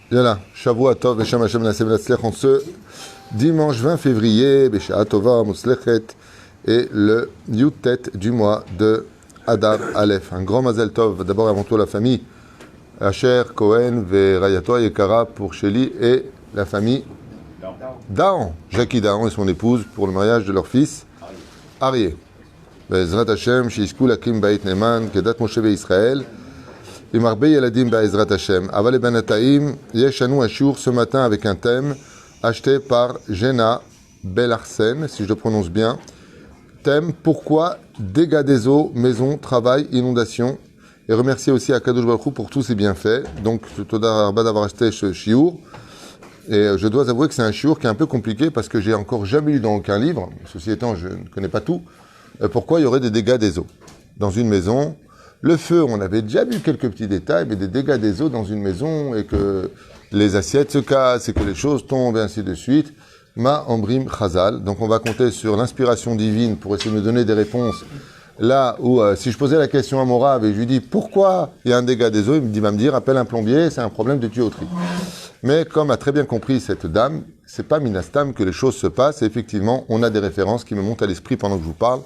Yalla, Shavua Tov, Beshem Hashem Nasem Latzlech, en ce dimanche 20 février, Besha Tova, Mutzlechet, et le Yutet du mois de Adar Aleph. Un grand Mazel Tov, d'abord avant tout la famille Asher, Cohen, Verayato, Yekara pour Shelly et la famille Daon, Jackie Daon et son épouse pour le mariage de leur fils Arié. Bezrat Hashem, Shishku Lakim Bait Neman, Kedat Moshe Israël. עם הרבה ילדים בעזרת השם. אבל לבינתיים, יש לנו השיעור ce matin avec un thème acheté par Jenna Belarsen, si je le prononce bien. Thème, pourquoi dégâts des eaux, maison, travail, inondation. Et remercier aussi à Kadosh Baruch Hu pour tous ses bienfaits. Donc, Toda Rabba d'avoir acheté ce shiur. Et je dois avouer que c'est un shiur qui est un peu compliqué parce que j'ai encore jamais lu dans aucun livre, ceci étant, je ne connais pas tout, pourquoi il y aurait des dégâts des eaux dans une maison. Le feu, on avait déjà vu quelques petits détails, mais des dégâts des eaux dans une maison et que les assiettes se cassent et que les choses tombent et ainsi de suite. Ma Ambrim Chazal. Donc on va compter sur l'inspiration divine pour essayer de me donner des réponses. Là où, si je posais la question à mon Rav et je lui dis pourquoi il y a un dégât des eaux, il va me dire appelle un plombier, c'est un problème de tuyauterie. Mais comme a très bien compris cette dame, c'est pas minastam que les choses se passent. Et effectivement, on a des références qui me montent à l'esprit pendant que je vous parle.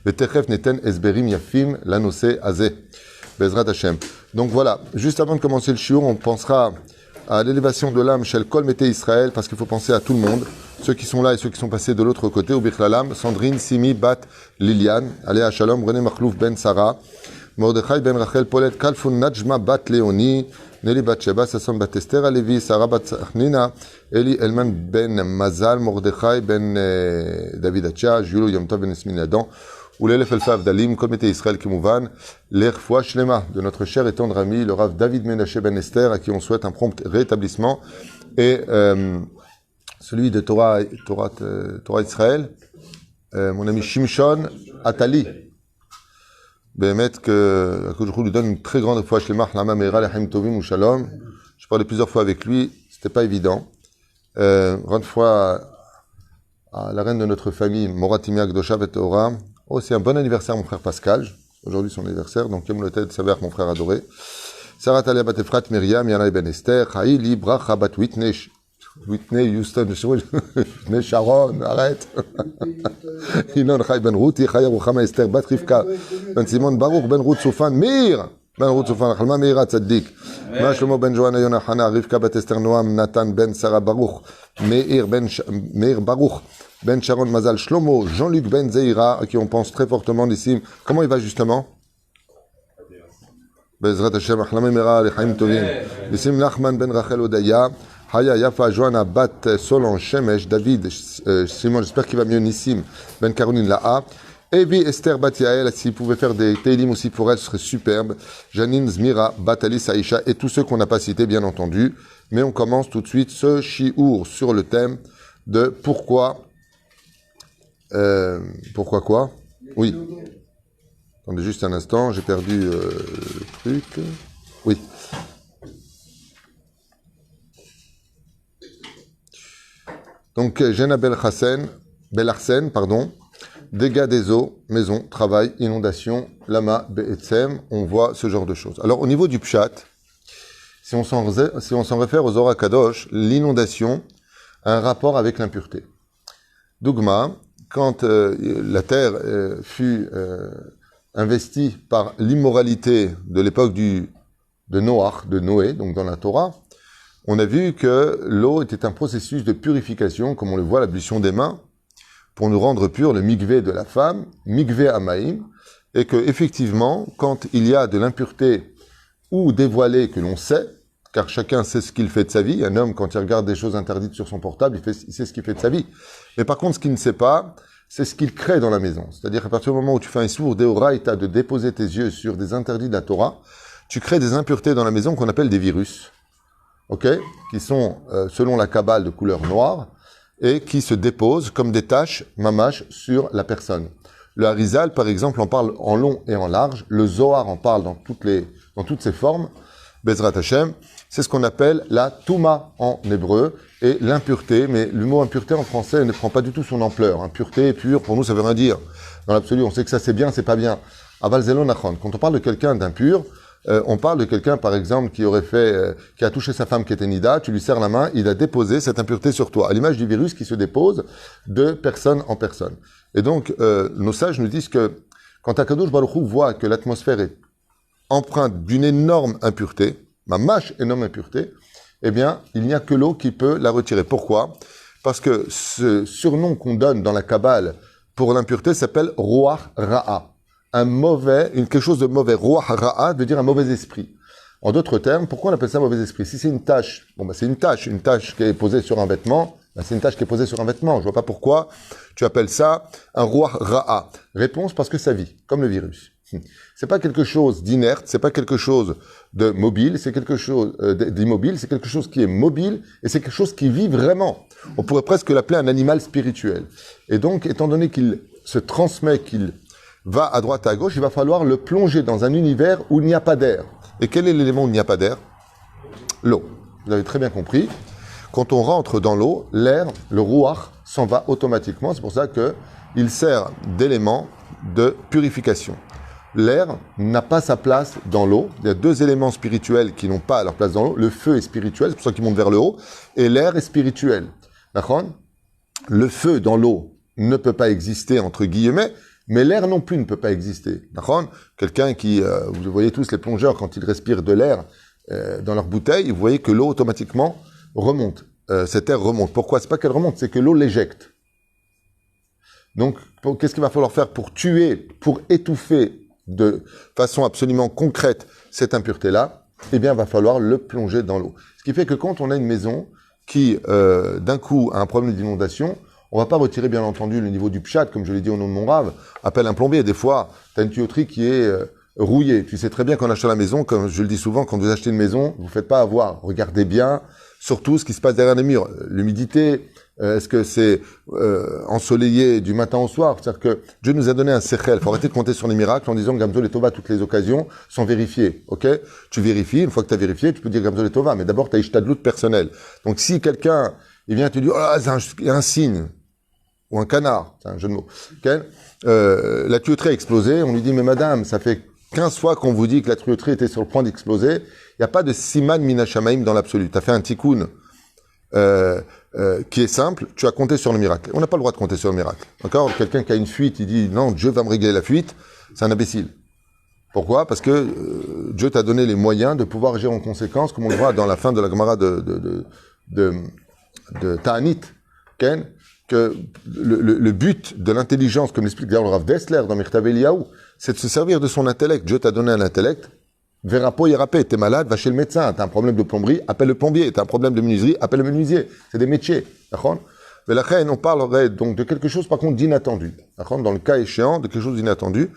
Betechef neten esberim yafim lanose azeh. Bezrat Hashem. Donc voilà, juste avant de commencer le shiur, on pensera à l'élévation de l'âme chez le Kol Mété Israël, parce qu'il faut penser à tout le monde, ceux qui sont là et ceux qui sont passés de l'autre côté, au Bichlalam, Sandrine, Simi, Bat, Liliane, Aléa Shalom, René Makhlouf Ben Sarah, Mordechai Ben Rachel Polet, Kalfun Najma Bat Léonie, Nelly Bat Sheba, Sassam Bat Esther Alevi, Sarah Bat Sachnina, Eli Elman Ben Mazal, Mordechai Ben David Acha, Julo Yom Tov Ben Esmin Adam, Oulelef Elfav Dalim, Comité Israël Kimouvan, l'Erfoua Shlema de notre cher et tendre ami, le Rav David Menaché Ben Esther, à qui on souhaite un prompt rétablissement, et celui de Torah Israël, mon ami Shimshon Atali. Bémet que je lui donne une très grande Erfoua Shlema, Lama Meira, Lechaim Tovim ou Shalom. Je parlais plusieurs fois avec lui, c'était pas évident. Grande fois à la reine de notre famille, Moratimia Gdosha Vetora. Oh, c'est un bon anniversaire, mon frère Pascal. Aujourd'hui, son anniversaire. Donc, Yom Lotet Saver, mon frère adoré. Sarah Talia Batefrat, Myriam, Yana Ben Esther, Haïli, Bracha Bat Whitney, Houston, Whitney Sharon, arrête. Inon Chai Ben Ruti, Chaya Ruchama Esther, Bat Rivka, Ben Simon Baruch, Ben Ruth Soufan, Mir, Ben Ruth Soufan, Chalma Meira Tzaddik, Ma Shlomo Ben Johanna Yona Hana, Rivka Bat Esther Noam, Nathan Ben Sarah Baruch, Meir Baruch, Ben Sharon Mazal Shlomo, Jean-Luc Ben Zeira, à qui on pense très fortement d'ici. Comment il va justement? Bezrat Hashem, Achlama Mera, Lechaim Tovim. Nissim Nachman Ben Rachel Odaya, Haya Yafa Johanna Bat Solange Shemesh, David Simon, j'espère qu'il va mieux, Nissim Ben Caroline Laha. Evi Esther Bat Yael, s'il pouvait faire des Teilim aussi pour elle, ce serait superbe. Janine Zmira, Bat Alice Aïcha, et tous ceux qu'on n'a pas cités, bien entendu. Mais on commence tout de suite ce shiur sur le thème de pourquoi quoi? Oui. Attendez juste un instant, j'ai perdu le truc. Oui. Donc, Jenna Belarsen, dégâts des eaux, maison, travail, inondation, lama, be'etzem, on voit ce genre de choses. Alors, au niveau du pshat, si on s'en réfère aux Zohar Kadosh, l'inondation a un rapport avec l'impureté. Dougma, quand la terre fut investie par l'immoralité de l'époque de Noé, donc dans la Torah, on a vu que l'eau était un processus de purification, comme on le voit, l'ablution des mains, pour nous rendre purs, le mikvé de la femme, mikvé amaïm, et que effectivement, quand il y a de l'impureté ou dévoilée que l'on sait, car chacun sait ce qu'il fait de sa vie. Un homme, quand il regarde des choses interdites sur son portable, il sait ce qu'il fait de sa vie. Mais par contre, ce qu'il ne sait pas, c'est ce qu'il crée dans la maison. C'est-à-dire qu'à partir du moment où tu fais un sourd d'Eoraïta de déposer tes yeux sur des interdits de la Torah, tu crées des impuretés dans la maison qu'on appelle des virus, qui sont, selon la Kabbale, de couleur noire, et qui se déposent comme des taches mamash sur la personne. Le Harizal, par exemple, en parle en long et en large. Le Zohar en parle dans toutes ses formes. Bezrat Hashem, c'est ce qu'on appelle la Touma en hébreu, et l'impureté, mais le mot impureté en français ne prend pas du tout son ampleur. Impureté, pur, pour nous, ça veut rien dire. Dans l'absolu, on sait que ça c'est bien, c'est pas bien. Aval Zelo Nachon. Quand on parle de quelqu'un d'impur, On parle de quelqu'un, par exemple, qui a touché sa femme qui était nida, tu lui serres la main, il a déposé cette impureté sur toi, à l'image du virus qui se dépose de personne en personne. Et donc, nos sages nous disent que quand Akadosh Baruch Hu voit que l'atmosphère est empreinte d'une énorme impureté, ma mâche énorme impureté, eh bien, il n'y a que l'eau qui peut la retirer. Pourquoi? Parce que ce surnom qu'on donne dans la Kabbale pour l'impureté s'appelle Ruach Ra'a. Quelque chose de mauvais. Ruach Ra'a veut dire un mauvais esprit. En d'autres termes, pourquoi on appelle ça mauvais esprit? Si c'est une tache, c'est une tache qui est posée sur un vêtement, c'est une tache qui est posée sur un vêtement. Je vois pas pourquoi tu appelles ça un Ruach Ra'a. Réponse, parce que ça vit, comme le virus. C'est pas quelque chose d'inerte, c'est pas quelque chose de mobile, c'est quelque chose d'immobile, c'est quelque chose qui est mobile et c'est quelque chose qui vit vraiment. On pourrait presque l'appeler un animal spirituel. Et donc, étant donné qu'il se transmet, qu'il va à droite à gauche, il va falloir le plonger dans un univers où il n'y a pas d'air. Et quel est l'élément où il n'y a pas d'air? L'eau. Vous avez très bien compris. Quand on rentre dans l'eau, l'air, le rouach, s'en va automatiquement. C'est pour ça qu'il sert d'élément de purification. L'air n'a pas sa place dans l'eau. Il y a deux éléments spirituels qui n'ont pas leur place dans l'eau. Le feu est spirituel, c'est pour ça qu'il monte vers le haut. Et l'air est spirituel. D'accord? Le feu dans l'eau ne peut pas exister, entre guillemets, mais l'air non plus ne peut pas exister. D'accord? Quelqu'un qui, vous voyez tous les plongeurs, quand ils respirent de l'air dans leur bouteille, vous voyez que l'eau automatiquement remonte. Cet air remonte. Pourquoi? C'est pas qu'elle remonte, c'est que l'eau l'éjecte. Donc, qu'est-ce qu'il va falloir faire pour tuer, pour étouffer de façon absolument concrète cette impureté-là? Eh bien, il va falloir le plonger dans l'eau. Ce qui fait que quand on a une maison qui, d'un coup, a un problème d'inondation, on va pas retirer, bien entendu, le niveau du pshat, comme je l'ai dit au nom de mon rave, appelle un plombier. Des fois, tu as une tuyauterie qui est rouillée. Tu sais très bien qu'en achetant la maison, comme je le dis souvent, quand vous achetez une maison, vous faites pas avoir. Regardez bien, surtout ce qui se passe derrière les murs. L'humidité, est-ce que c'est ensoleillé du matin au soir? C'est-à-dire que Dieu nous a donné un sechel. Il faut arrêter de compter sur les miracles en disant que Gamzol et Tova, toutes les occasions sont vérifiées. Ok? Tu vérifies. Une fois que tu as vérifié, tu peux dire Gamzol et Tova. Mais d'abord, tu as ishtadlout personnel. Donc, si quelqu'un, il vient te dire, oh, il y a un signe. Ou un canard. C'est un jeu de mots. Okay? La tuyauterie a explosé. On lui dit, mais madame, ça fait 15 fois qu'on vous dit que la tuyauterie était sur le point d'exploser. Il n'y a pas de siman minashamaim dans l'absolu. Tu as fait un tikkun qui est simple, tu as compté sur le miracle. On n'a pas le droit de compter sur le miracle. D'accord? Quelqu'un qui a une fuite, il dit non, Dieu va me régler la fuite, c'est un imbécile. Pourquoi? Parce que Dieu t'a donné les moyens de pouvoir agir en conséquence, comme on le voit dans la fin de la Gemara de Ta'anit, Ken, que le but de l'intelligence, comme l'explique d'ailleurs le Rav Dessler dans Mirtav Eliyahu, c'est de se servir de son intellect. Dieu t'a donné un intellect. Verapo Yerapé, t'es malade, va chez le médecin. T'as un problème de plomberie, appelle le plombier. T'as un problème de menuiserie, appelle le menuisier. C'est des métiers. D'accord? Mais la reine, on parlerait donc de quelque chose, par contre, d'inattendu. D'accord? Dans le cas échéant, de quelque chose d'inattendu.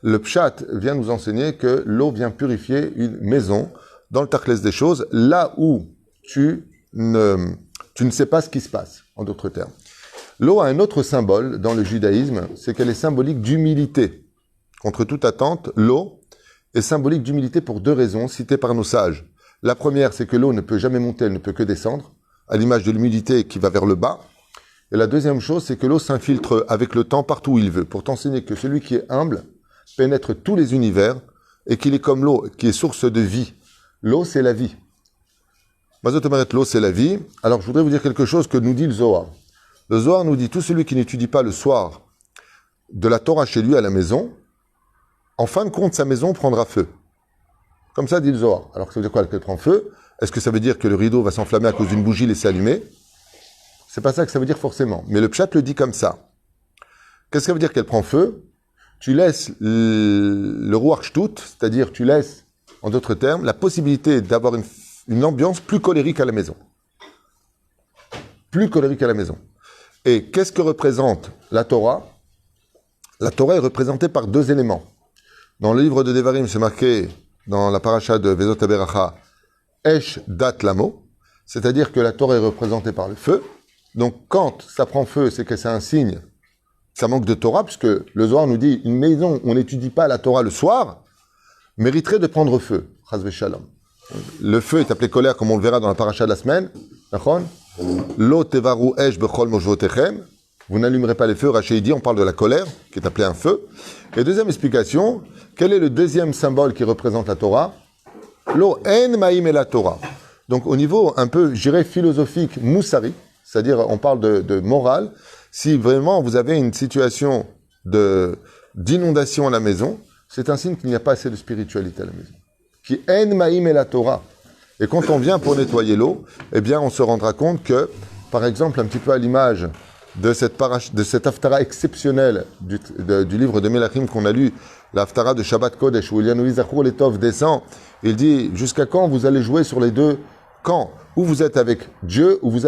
Le Pshat vient nous enseigner que l'eau vient purifier une maison dans le tachlès des choses, là où tu ne sais pas ce qui se passe, en d'autres termes. L'eau a un autre symbole dans le judaïsme, c'est qu'elle est symbolique d'humilité. Contre toute attente, l'eau est symbolique d'humilité pour deux raisons citées par nos sages. La première, c'est que l'eau ne peut jamais monter, elle ne peut que descendre, à l'image de l'humidité qui va vers le bas. Et la deuxième chose, c'est que l'eau s'infiltre avec le temps partout où il veut, pour t'enseigner que celui qui est humble pénètre tous les univers et qu'il est comme l'eau, qui est source de vie. L'eau, c'est la vie. L'eau, c'est la vie. Alors, je voudrais vous dire quelque chose que nous dit le Zohar. Le Zohar nous dit, tout celui qui n'étudie pas le soir de la Torah chez lui à la maison, en fin de compte, sa maison prendra feu. Comme ça, dit le Zohar. Alors, ça veut dire quoi, qu'elle prend feu? Est-ce que ça veut dire que le rideau va s'enflammer à cause d'une bougie laissée allumée? C'est pas ça que ça veut dire forcément. Mais le Pshat le dit comme ça. Qu'est-ce que ça veut dire qu'elle prend feu? Tu laisses le Ruach Shtut, c'est-à-dire tu laisses, en d'autres termes, la possibilité d'avoir une ambiance plus colérique à la maison. Plus colérique à la maison. Et qu'est-ce que représente la Torah? La Torah est représentée par deux éléments. Dans le livre de Devarim, c'est marqué dans la paracha de Vezot Aberacha, Esh Dat Lamo, c'est-à-dire que la Torah est représentée par le feu. Donc quand ça prend feu, c'est que c'est un signe, ça manque de Torah, puisque le Zohar nous dit, une maison où on n'étudie pas la Torah le soir, mériterait de prendre feu. Chas v'shalom. Le feu est appelé colère, comme on le verra dans la paracha de la semaine. Lo tevaru esh bechol moshvotechem. Vous n'allumerez pas les feux. Raché dit, on parle de la colère, qui est appelée un feu. Et deuxième explication, quel est le deuxième symbole qui représente la Torah? Lo en ma'im et la Torah. Donc au niveau un peu, je dirais, philosophique, moussari, c'est-à-dire on parle de morale, si vraiment vous avez une situation d'inondation à la maison, c'est un signe qu'il n'y a pas assez de spiritualité à la maison. Qui en ma'im et la Torah. Et quand on vient pour nettoyer l'eau, eh bien on se rendra compte que, par exemple, un petit peu à l'image de cette haftara exceptionnelle du livre de Melachim qu'on a lu, la haftara de Shabbat Kodesh, où il y a Noui Zachor Letov descend, il dit, jusqu'à quand vous allez jouer sur les deux camps, où vous êtes avec Dieu, ou vous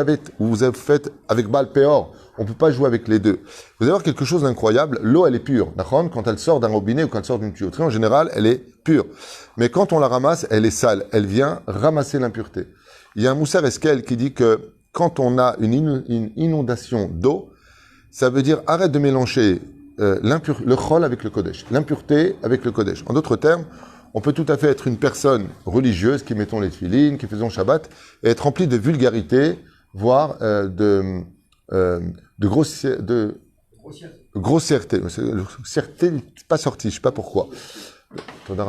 êtes fait avec Baal Peor. On ne peut pas jouer avec les deux. Vous allez voir quelque chose d'incroyable, l'eau elle est pure, d'accord ? Quand elle sort d'un robinet ou quand elle sort d'une tuyauterie, en général, elle est pure. Mais quand on la ramasse, elle est sale, elle vient ramasser l'impureté. Il y a un Moussar Eskel qui dit que quand on a une inondation d'eau, ça veut dire arrête de mélanger le chol avec le kodesh, l'impureté avec le kodesh. En d'autres termes, on peut tout à fait être une personne religieuse qui mettons les tefilines, qui faisons Shabbat, et être rempli de vulgarité, voire de grossièreté. Grossièreté n'est pas sorti, je ne sais pas pourquoi. Amen.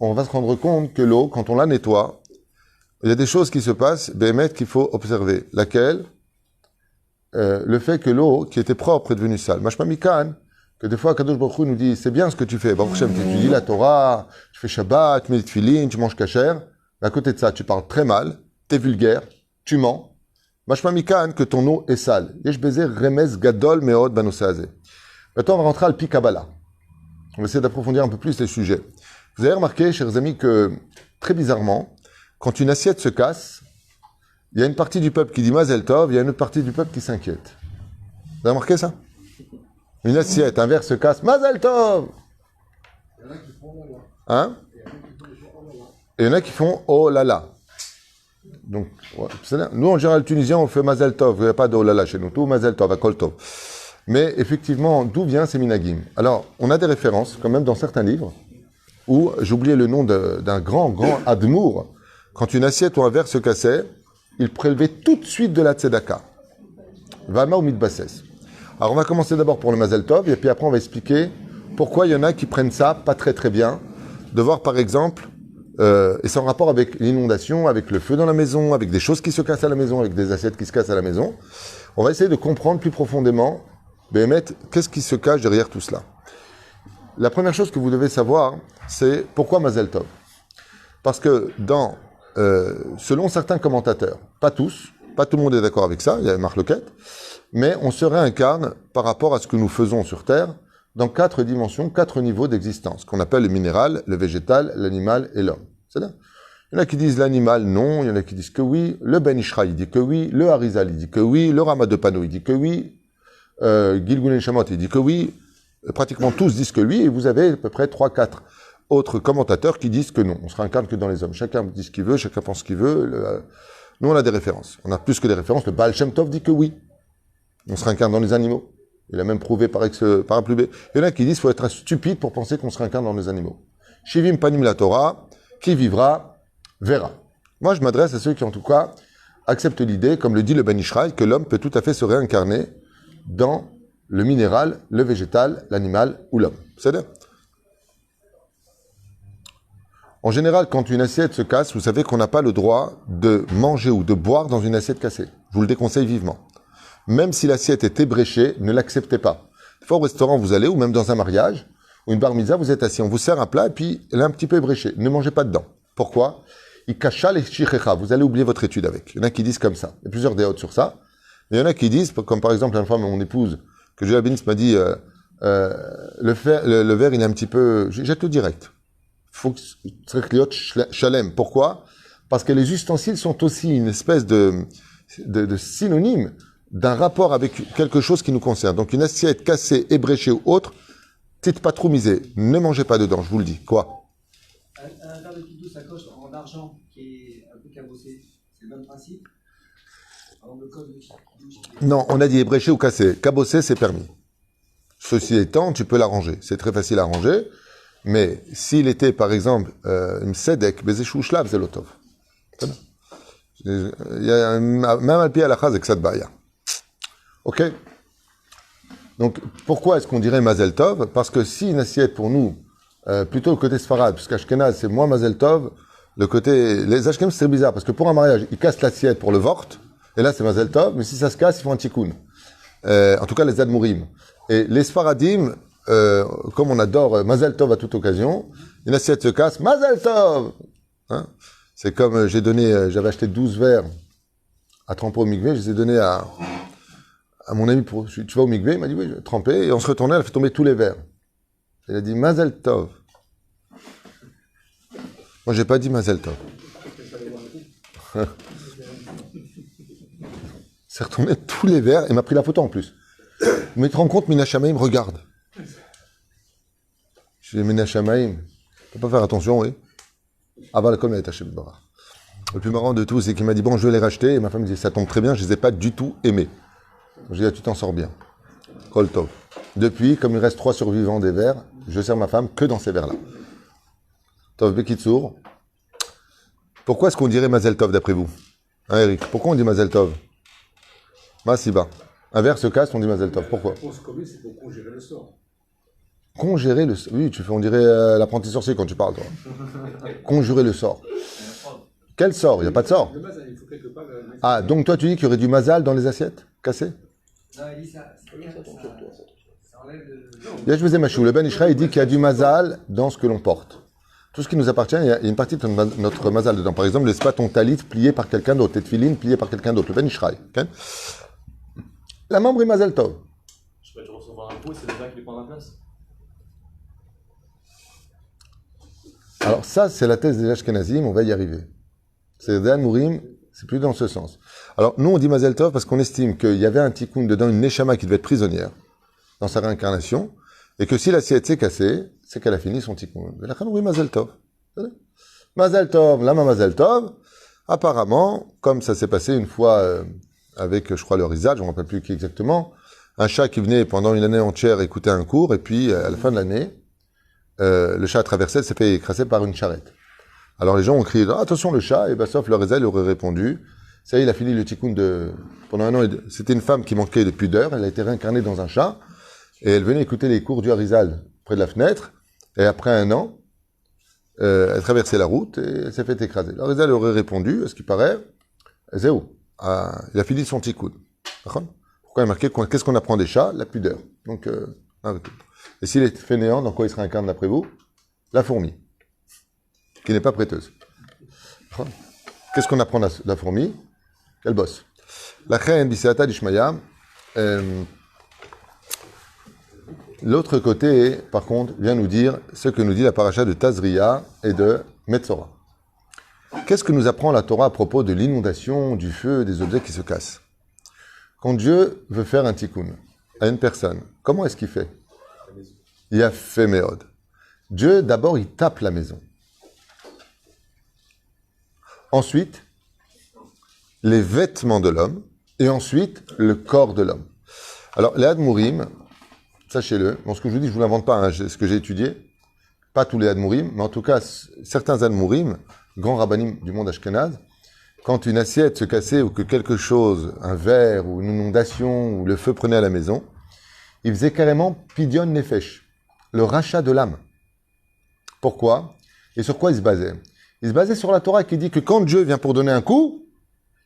On va se rendre compte que l'eau, quand on la nettoie, il y a des choses qui se passent, qu'il faut observer. Laquelle le fait que l'eau qui était propre est devenue sale. Mashma Mikan, que des fois Kadosh Baruch Hu nous dit, c'est bien ce que tu fais. Baruch Hashem, tu étudies la Torah, tu fais Shabbat, tu mets les tefilines, tu manges kasher. Mais à côté de ça, tu parles très mal, tu es vulgaire, tu mens. Mashma Mikan, que ton eau est sale. Yesh bezer remez gadol meod banosazé. Maintenant, on va rentrer à l'Pi Kabbalah. On va essayer d'approfondir un peu plus les sujets. Vous avez remarqué, chers amis, que très bizarrement, quand une assiette se casse, il y a une partie du peuple qui dit Mazel Tov, il y a une autre partie du peuple qui s'inquiète. Vous avez remarqué ça? Une assiette, un verre se casse, Mazel Tov! Hein? Et il y en a qui font oh là là. Donc, ouais, nous en général tunisien, on fait Mazel Tov, il n'y a pas de oh là là chez nous, tout Mazel Tov, Akol Tov. Mais effectivement, d'où vient ces minagim? Alors, on a des références, quand même, dans certains livres, où, j'ai oublié le nom d'un grand admour, quand une assiette ou un verre se cassait, il prélevait tout de suite de la tzedaka. Vama ou mitbases. Alors, on va commencer d'abord pour le Mazel Tov, et puis après, on va expliquer pourquoi il y en a qui prennent ça pas très très bien, de voir, par exemple, et c'est en rapport avec l'inondation, avec le feu dans la maison, avec des choses qui se cassent à la maison, avec des assiettes qui se cassent à la maison. On va essayer de comprendre plus profondément qu'est-ce qui se cache derrière tout cela. La première chose que vous devez savoir, c'est pourquoi Mazel Tov. Parce que selon certains commentateurs, pas tous, pas tout le monde est d'accord avec ça, il y a marloquette, mais on se réincarne par rapport à ce que nous faisons sur Terre dans 4 dimensions, 4 niveaux d'existence, qu'on appelle le minéral, le végétal, l'animal et l'homme. C'est-à-dire, il y en a qui disent l'animal non, il y en a qui disent que oui, le Ben Ishra il dit que oui, le Harizal il dit que oui, le Rama de Pano il dit que oui, Gilgul Shamot il dit que oui, pratiquement tous disent que oui, et vous avez à peu près 3-4 autres commentateurs qui disent que non, on se réincarne que dans les hommes. Chacun dit ce qu'il veut, chacun pense ce qu'il veut. Nous on a des références. On a plus que des références. Le Baal Shem Tov dit que oui. On se réincarne dans les animaux. Il a même prouvé par un plus B. Il y en a qui disent qu'il faut être stupide pour penser qu'on se réincarne dans les animaux. Shivim Panim la Torah, qui vivra, verra. Moi je m'adresse à ceux qui en tout cas acceptent l'idée, comme le dit le Ben Ishraï, que l'homme peut tout à fait se réincarner dans le minéral, le végétal, l'animal ou l'homme. C'est-à-dire, en général, quand une assiette se casse, vous savez qu'on n'a pas le droit de manger ou de boire dans une assiette cassée. Je vous le déconseille vivement. Même si l'assiette est ébréchée, ne l'acceptez pas. Des fois, au restaurant, vous allez, ou même dans un mariage, ou une bar mitzvah, vous êtes assis, on vous sert un plat, et puis elle est un petit peu ébréchée. Ne mangez pas dedans. Pourquoi? Ikacha les shichecha. Vous allez oublier votre étude avec. Il y en a qui disent comme ça. Il y a plusieurs déotes sur ça. Mais il y en a qui disent, comme par exemple, une fois, mon épouse, que Dieu bénisse, m'a dit, le verre, il est un petit peu, jette-le direct. Faut que shalem. Pourquoi? Parce que les ustensiles sont aussi une espèce de synonyme d'un rapport avec quelque chose qui nous concerne. Donc une assiette cassée, ébréchée ou autre, petite patroumisée, ne mangez pas dedans, je vous le dis. Quoi? Un verre de Kidou sacoche en argent qui est un peu cabossé, c'est le même principe? Alors, le code de Kidou, non, on a dit ébréché ou cassé. Cabossé, c'est permis. Ceci étant, tu peux l'arranger. C'est très facile à ranger. Mais s'il était, par exemple, une sedek, bezeshou shlav, c'est l'otov. Il y a même un pied à la chaz avec cette baya. Ok? Donc, pourquoi est-ce qu'on dirait Mazel Tov? Parce que si une assiette pour nous, plutôt le côté Sfarad, parce qu'Ashkenaz c'est moins Mazel Tov, le côté, les Ashkenaz c'est bizarre, parce que pour un mariage, ils cassent l'assiette pour le vort, et là c'est Mazel Tov, mais si ça se casse, ils font un tikkun. En tout cas, les Admourim. Et les Sfaradim, comme on adore Mazel Tov à toute occasion, une assiette se casse, Mazel Tov! Hein, c'est comme j'avais acheté 12 verres à tremper au mikvé, je les ai donnés à mon ami tu vas au mikvé, il m'a dit oui, je vais tremper, et on se retournait, elle a fait tomber tous les verres. Il a dit Mazel Tov. Moi, j'ai pas dit Mazel Tov. C'est retourné tous les verres et m'a pris la photo en plus. Mais tu te rends compte, Mina Shamaim regarde. Je dis Mina Shamaim, faut pas faire attention, oui. Aval comme elle est Hachem Barach. Le plus marrant de tout, c'est qu'il m'a dit bon, je vais les racheter, et ma femme me dit ça tombe très bien, je les ai pas du tout aimés. Je lui ai dit tu t'en sors bien. Kol Tov. Depuis, comme il reste 3 survivants des verres, je sers ma femme que dans ces verres-là. Tov Bekitsour. Pourquoi est-ce qu'on dirait Mazel Tov d'après vous? Hein, Eric? Pourquoi on dit Mazel Tov? Masiba. Un verre se casse, on dit Mazel Tov. Pourquoi? La réponse commune, c'est pour congérer le sort. Congérer le sort. Oui, on dirait l'apprenti sorcier quand tu parles, toi. Conjurer le sort. Quel sort? Il n'y a pas de sort. Le mazal, il faut quelque part. Ah, donc toi tu dis qu'il y aurait du mazal dans les assiettes cassées? Non, il dit ça enlève le... Là, je vous ai machou. Le Ben Ishraï, il dit qu'il y a du mazal dans ce que l'on porte. Tout ce qui nous appartient, il y a une partie de notre mazal dedans. Par exemple, laisse pas ton talit plié par quelqu'un d'autre, tes tefilines pliées par quelqu'un d'autre. Le Ben Ishraï. Okay? La membre est Mazel Tov. Je peux te recevoir un coup et c'est déjà qui lui prend la place. Alors ça, c'est la thèse des Ashkenazim, on va y arriver. C'est Dan Mourim, c'est plus dans ce sens. Alors nous, on dit Mazel Tov parce qu'on estime qu'il y avait un tikkun dedans, une neshama qui devait être prisonnière dans sa réincarnation, et que si l'assiette s'est cassée, c'est qu'elle a fini son tikkun. Et là, on dit Mazel Tov. Mazel Tov, lama Mazel Tov. Apparemment, comme ça s'est passé une fois avec, je crois, le Rizal, je ne me rappelle plus qui exactement, un chat qui venait pendant une année entière écouter un cours, et puis à la fin de l'année, le chat a traversé, s'est fait écraser par une charrette. Alors les gens ont crié, attention le chat, et ben sauf le Rizal aurait répondu, ça y est, il a fini le tikkun pendant un an, c'était une femme qui manquait de pudeur, elle a été réincarnée dans un chat, et elle venait écouter les cours du Harizal près de la fenêtre, et après un an, elle traversait la route, et elle s'est fait écraser. Le Harizal aurait répondu, à ce qui paraît, Zéou, il a fini son tikkun. Pourquoi il y a marqué, qu'est-ce qu'on apprend des chats? La pudeur. Donc, arrêtez. Et s'il est fainéant, dans quoi il se réincarne d'après vous? La fourmi, qui n'est pas prêteuse. Qu'est-ce qu'on apprend de la fourmi? Qu'elle bosse. La reine Biseata d'Ishmaïa. L'autre côté, par contre, vient nous dire ce que nous dit la paracha de Tazria et de Metzora. Qu'est-ce que nous apprend la Torah à propos de l'inondation, du feu, des objets qui se cassent? Quand Dieu veut faire un tikkun à une personne, comment est-ce qu'il fait? Il a fait méod. Dieu, d'abord, il tape la maison. Ensuite, les vêtements de l'homme. Et ensuite, le corps de l'homme. Alors, les Admourim, sachez-le, bon, ce que je vous dis, je ne vous l'invente pas, hein, ce que j'ai étudié. Pas tous les Admourim, mais en tout cas, certains Admourim, grands rabbinim du monde ashkénaze, quand une assiette se cassait ou que quelque chose, un verre ou une inondation ou le feu prenait à la maison, ils faisaient carrément pidyon nefesh, le rachat de l'âme. Pourquoi? Et sur quoi ils se basaient? Ils se basaient sur la Torah qui dit que quand Dieu vient pour donner un coup,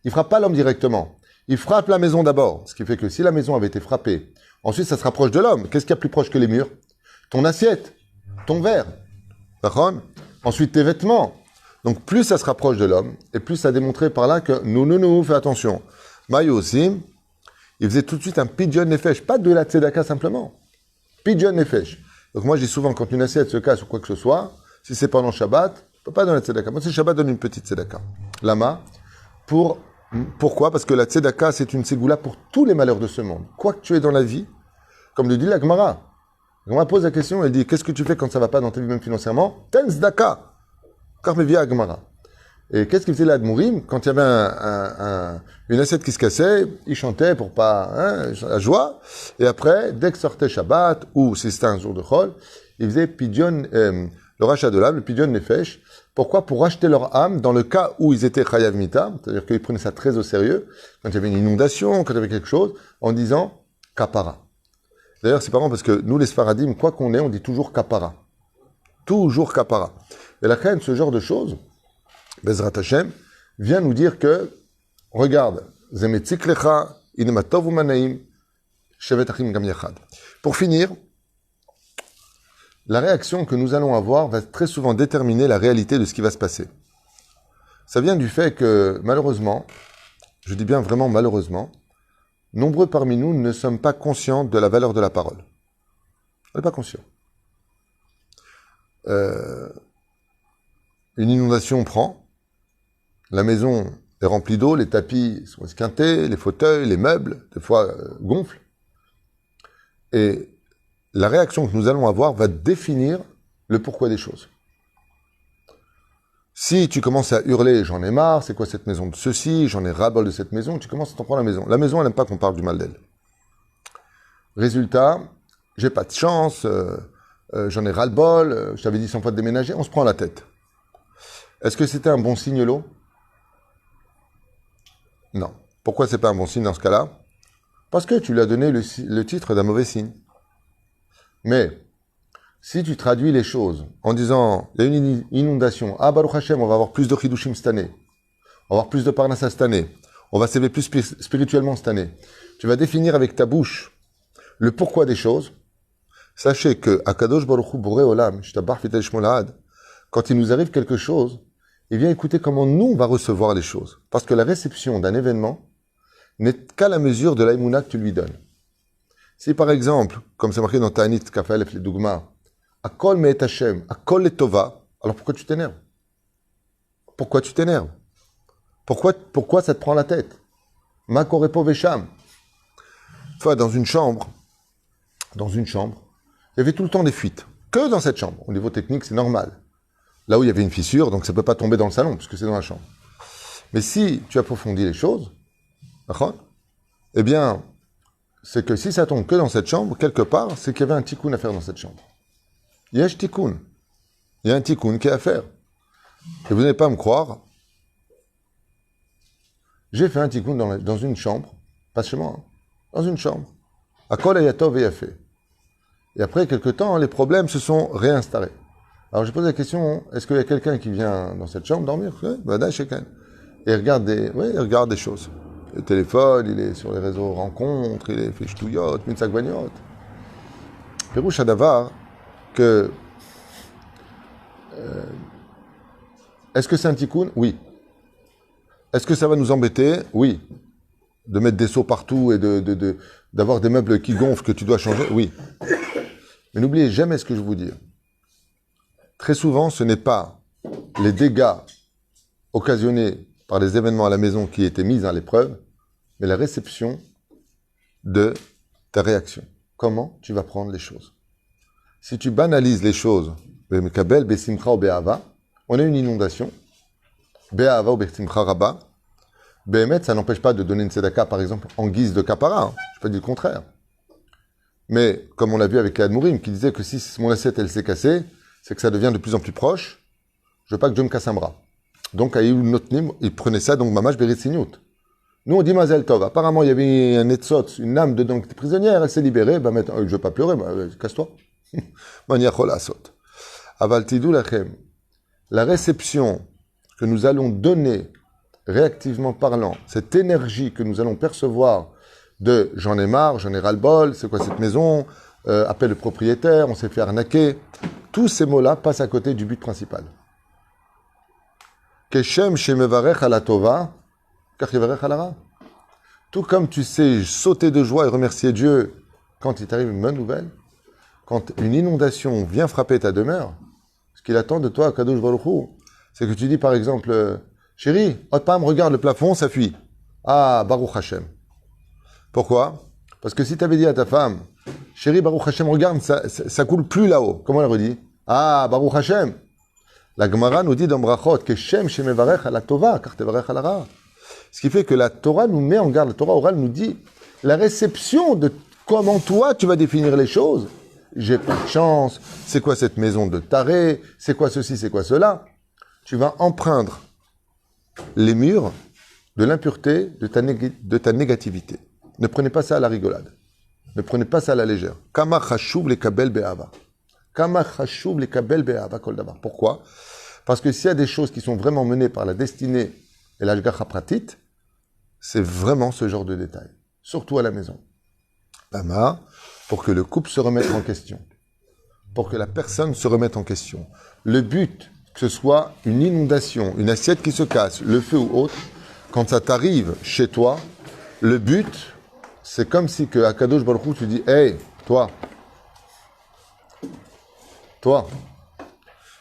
il frappe pas l'homme directement. Il frappe la maison d'abord. Ce qui fait que si la maison avait été frappée, ensuite ça se rapproche de l'homme. Qu'est-ce qu'il y a plus proche que les murs? Ton assiette, ton verre. D'accord? Ensuite tes vêtements. Donc plus ça se rapproche de l'homme, et plus ça démontrait par là que nous, fais attention. Maï aussi, il faisait tout de suite un pidyon nefesh, pas de la tzedaka simplement. Pidyon nefesh. Donc moi je dis souvent, quand une assiette se casse ou quoi que ce soit, si c'est pendant Shabbat, on ne peut pas donner la tzedaka. Moi c'est Shabbat, donne une petite tzedaka. Lama, pourquoi? Parce que la tzedaka c'est une ségoula pour tous les malheurs de ce monde. Quoi que tu aies dans la vie, comme le dit la Gemara. La Gemara pose la question, elle dit, qu'est-ce que tu fais quand ça ne va pas dans ta vie même financièrement? Ten tzedaka. Et qu'est-ce qu'il faisait l'Admourim? Quand il y avait une assiette qui se cassait, il chantait pour pas, la joie. Et après, dès que sortait Shabbat, ou si c'était un jour de Chol, il faisait pidyon, le rachat de l'âme, le pidyon nefesh. Pourquoi? Pour racheter leur âme dans le cas où ils étaient chayav mita, c'est-à-dire qu'ils prenaient ça très au sérieux, quand il y avait une inondation, quand il y avait quelque chose, en disant kapara. D'ailleurs, c'est marrant parce que nous, les Sfaradim, quoi qu'on ait, on dit toujours kapara. Toujours kapara. Et la reine, ce genre de choses, Bezrat Hashem, vient nous dire que, regarde, Zemetzik lecha, inematov umanaim, shevet achim gam yachad. Pour finir, la réaction que nous allons avoir va très souvent déterminer la réalité de ce qui va se passer. Ça vient du fait que, malheureusement, je dis bien vraiment malheureusement, nombreux parmi nous ne sommes pas conscients de la valeur de la parole. On n'est pas conscients. Une inondation prend, la maison est remplie d'eau, les tapis sont esquintés, les fauteuils, les meubles, des fois gonflent. Et la réaction que nous allons avoir va définir le pourquoi des choses. Si tu commences à hurler, j'en ai marre, c'est quoi cette maison de ceci, j'en ai ras-le-bol de cette maison, tu commences à t'en prendre la maison. La maison, elle n'aime pas qu'on parle du mal d'elle. Résultat, j'ai pas de chance, j'en ai ras-le-bol, je t'avais dit 100 fois de déménager, on se prend la tête. Est-ce que c'était un bon signe, l'eau? Non. Pourquoi c'est pas un bon signe dans ce cas-là? Parce que tu lui as donné le titre d'un mauvais signe. Mais, si tu traduis les choses en disant, il y a une inondation, ah Baruch Hashem, on va avoir plus de Chidushim cette année, on va avoir plus de Parnassa cette année, on va s'élever plus spirituellement cette année, tu vas définir avec ta bouche le pourquoi des choses, sachez que Akadosh Baruch Hu Boré Olam, Shtabach Vitel Shmolad, quand il nous arrive quelque chose, il vient écouter comment nous on va recevoir les choses. Parce que la réception d'un événement n'est qu'à la mesure de l'aïmouna que tu lui donnes. Si par exemple, comme c'est marqué dans Ta'anit Kafalef les Dougma, Akol me'et Hashem, Akol le Tova, alors pourquoi tu t'énerves? Pourquoi tu t'énerves? Pourquoi ça te prend la tête? Ma korepo vesham. Toi, dans une chambre, il y avait tout le temps des fuites. Que dans cette chambre. Au niveau technique, c'est normal. Là où il y avait une fissure, donc ça ne peut pas tomber dans le salon, puisque c'est dans la chambre. Mais si tu approfondis les choses, eh bien, c'est que si ça tombe que dans cette chambre, quelque part, c'est qu'il y avait un tikkun à faire dans cette chambre. Yesh tikkun. Il y a un tikkun qui est à faire. Et vous n'allez pas me croire, j'ai fait un tikkun dans une chambre, pas chez moi, hein, dans une chambre. Akol ayatov et yafé. Et après quelques temps, les problèmes se sont réinstallés. Alors je pose la question, est-ce qu'il y a quelqu'un qui vient dans cette chambre dormir? Bada chacun. Et il regarde des choses. Le téléphone, il est sur les réseaux rencontres, il est fait ch'touillot, minsak bagnot. Pérouche Adavar, que est-ce que c'est un tikkun? Oui. Est-ce que ça va nous embêter? Oui. De mettre des seaux partout et d'avoir des meubles qui gonflent que tu dois changer? Oui. Mais n'oubliez jamais ce que je vous dis. Très souvent, ce n'est pas les dégâts occasionnés par les événements à la maison qui étaient mis à l'épreuve, mais la réception de ta réaction. Comment tu vas prendre les choses? Si tu banalises les choses, on a une inondation, Be'ava ou Be'simcha Rabba, Be'emet, ça n'empêche pas de donner une tzedaka, par exemple, en guise de kapara, hein. Je peux dire le contraire. Mais, comme on l'a vu avec Admourim, qui disait que si mon assiette, elle s'est cassée, c'est que ça devient de plus en plus proche, je veux pas que Dieu me casse un bras. Donc, à Notnim, il prenait ça, donc Mamash Beritzinyut. Nous, on dit Mazel Tov. Apparemment, il y avait un etzot, une âme dedans qui était prisonnière, elle s'est libérée, bah, maintenant, je veux pas pleurer, bah, casse-toi. Maniachol asot. Aval tidou lachem. La réception que nous allons donner, réactivement parlant, cette énergie que nous allons percevoir de j'en ai marre, j'en ai ras-le-bol, c'est quoi cette maison, appelle le propriétaire, on s'est fait arnaquer. Tous ces mots-là passent à côté du but principal. Keshem shemevarech ala tova, kach yevarech ala ra. Tout comme tu sais sauter de joie et remercier Dieu quand il t'arrive une bonne nouvelle, quand une inondation vient frapper ta demeure, ce qu'il attend de toi, Kadosh Baruch Hu, c'est que tu dis par exemple, chérie, Otpam, regarde le plafond, ça fuit. Ah, Baruch Hashem. Pourquoi? Parce que si tu avais dit à ta femme, chérie, Baruch Hashem, regarde, ça coule plus là-haut. Comment elle redit? Ah, Baruch Hashem. La Gemara nous dit dans Brachot que Shem shemevarech ala tova, car tevarech ala ra. Ce qui fait que la Torah nous met en garde, la Torah orale nous dit la réception de comment toi tu vas définir les choses. J'ai pas de chance, c'est quoi cette maison de taré, c'est quoi ceci, c'est quoi cela. Tu vas empreindre les murs de l'impureté de ta négativité. Ne prenez pas ça à la rigolade. Ne prenez pas ça à la légère. Kama chashuv lekabel be'ava. Kama chashuv lekabel be'ava kol davar. Pourquoi? Parce que s'il y a des choses qui sont vraiment menées par la destinée et l'ashgacha pratit, c'est vraiment ce genre de détails. Surtout à la maison. Lama, pour que le couple se remette en question. Pour que la personne se remette en question. Le but, que ce soit une inondation, une assiette qui se casse, le feu ou autre, quand ça t'arrive chez toi, le but, c'est comme si que à Kadosh Baruch Hu, tu dis, hey, toi.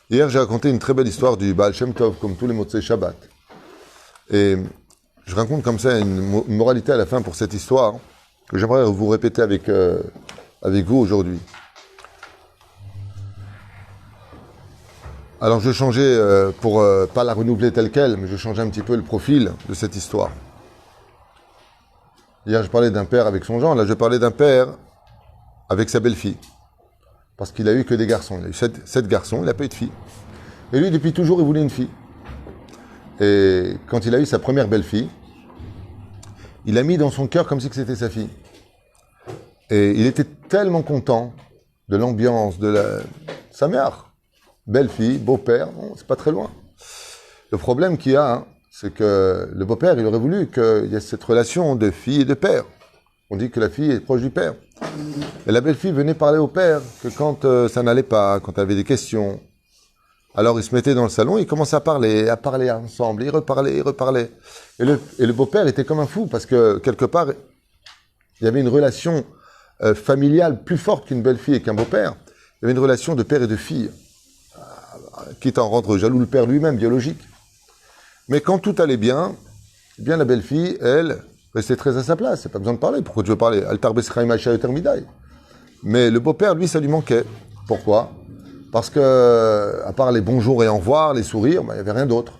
Hier, j'ai raconté une très belle histoire du Baal Shem Tov, comme tous les mots de Shabbat. Et je raconte comme ça une moralité à la fin pour cette histoire, que j'aimerais vous répéter avec vous aujourd'hui. Alors je changeais, pour pas la renouveler telle qu'elle, mais je changeais un petit peu le profil de cette histoire. Hier, je parlais d'un père avec son genre, là je parlais d'un père avec sa belle-fille. Parce qu'il a eu que des garçons, il a eu 7 garçons, il n'a pas eu de fille. Et lui, depuis toujours, il voulait une fille. Et quand il a eu sa première belle-fille, il a mis dans son cœur comme si c'était sa fille. Et il était tellement content de l'ambiance, de sa mère. Belle-fille, beau-père, bon, c'est pas très loin. Le problème qu'il y a, hein, c'est que le beau-père, il aurait voulu qu'il y ait cette relation de fille et de père. On dit que la fille est proche du père. Et la belle-fille venait parler au père que quand ça n'allait pas, quand elle avait des questions, alors ils se mettaient dans le salon, ils commençaient à parler ensemble, ils reparlaient. Et le beau-père était comme un fou, parce que quelque part, il y avait une relation familiale plus forte qu'une belle-fille et qu'un beau-père. Il y avait une relation de père et de fille, quitte à en rendre jaloux le père lui-même, biologique. Mais quand tout allait bien, eh bien la belle-fille, elle, restait très à sa place, c'est pas besoin de parler. Pourquoi tu veux parler? Altar Besraim Acha Etermidai. Mais le beau-père, lui, ça lui manquait. Pourquoi? Parce que, à part les bonjours et au revoir, les sourires, il n'y avait rien d'autre.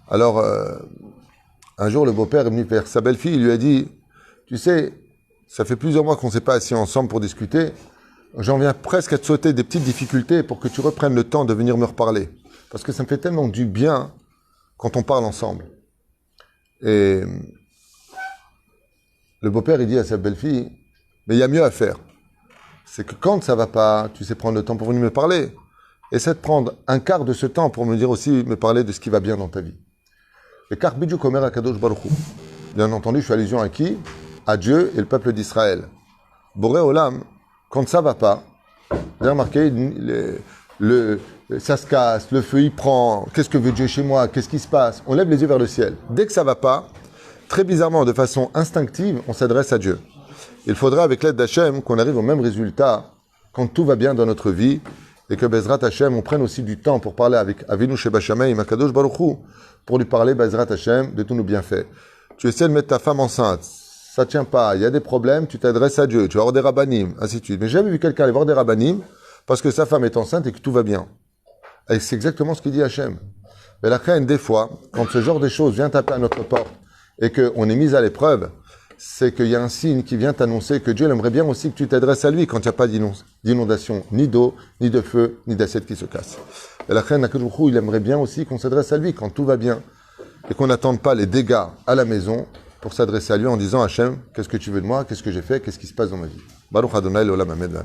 Alors, un jour, le beau-père est venu vers sa belle-fille, il lui a dit, tu sais, ça fait plusieurs mois qu'on ne s'est pas assis ensemble pour discuter, j'en viens presque à te sauter des petites difficultés pour que tu reprennes le temps de venir me reparler. Parce que ça me fait tellement du bien quand on parle ensemble. Et le beau-père, il dit à sa belle-fille, mais il y a mieux à faire. C'est que quand ça va pas, tu sais prendre le temps pour venir me parler. Essaie de prendre un quart de ce temps pour me dire aussi, me parler de ce qui va bien dans ta vie. Le quart bidou komer akadosh baruch hu. Bien entendu, je fais allusion à qui? À Dieu et le peuple d'Israël. Boré Olam, quand ça va pas, vous avez remarqué, ça se casse, le feu il prend, qu'est-ce que veut Dieu chez moi, qu'est-ce qui se passe? On lève les yeux vers le ciel. Dès que ça va pas, très bizarrement, de façon instinctive, on s'adresse à Dieu. Il faudra, avec l'aide d'Hachem, qu'on arrive au même résultat quand tout va bien dans notre vie et que Bezrat Hachem, on prenne aussi du temps pour parler avec Avinu Sheba Shamayim, Akadosh Baruch Hu, pour lui parler, Bezrat Hachem, de tous nos bienfaits. Tu essaies de mettre ta femme enceinte, ça tient pas, il y a des problèmes, tu t'adresses à Dieu, tu vas voir des rabbanim, ainsi de suite. Mais j'ai jamais vu quelqu'un aller voir des rabbanim parce que sa femme est enceinte et que tout va bien. Et c'est exactement ce qu'il dit Hachem. Mais la crainte, des fois, quand ce genre de choses vient taper à notre porte et qu'on est mis à l'épreuve, c'est qu'il y a un signe qui vient t'annoncer que Dieu aimerait bien aussi que tu t'adresses à lui quand il n'y a pas d'inondation, ni d'eau, ni de feu, ni d'assiette qui se casse. Et la reine Akadoujou, il aimerait bien aussi qu'on s'adresse à lui quand tout va bien et qu'on n'attende pas les dégâts à la maison pour s'adresser à lui en disant Hachem, qu'est-ce que tu veux de moi, qu'est-ce que j'ai fait, qu'est-ce qui se passe dans ma vie. Baruch Adonai l'olam amen.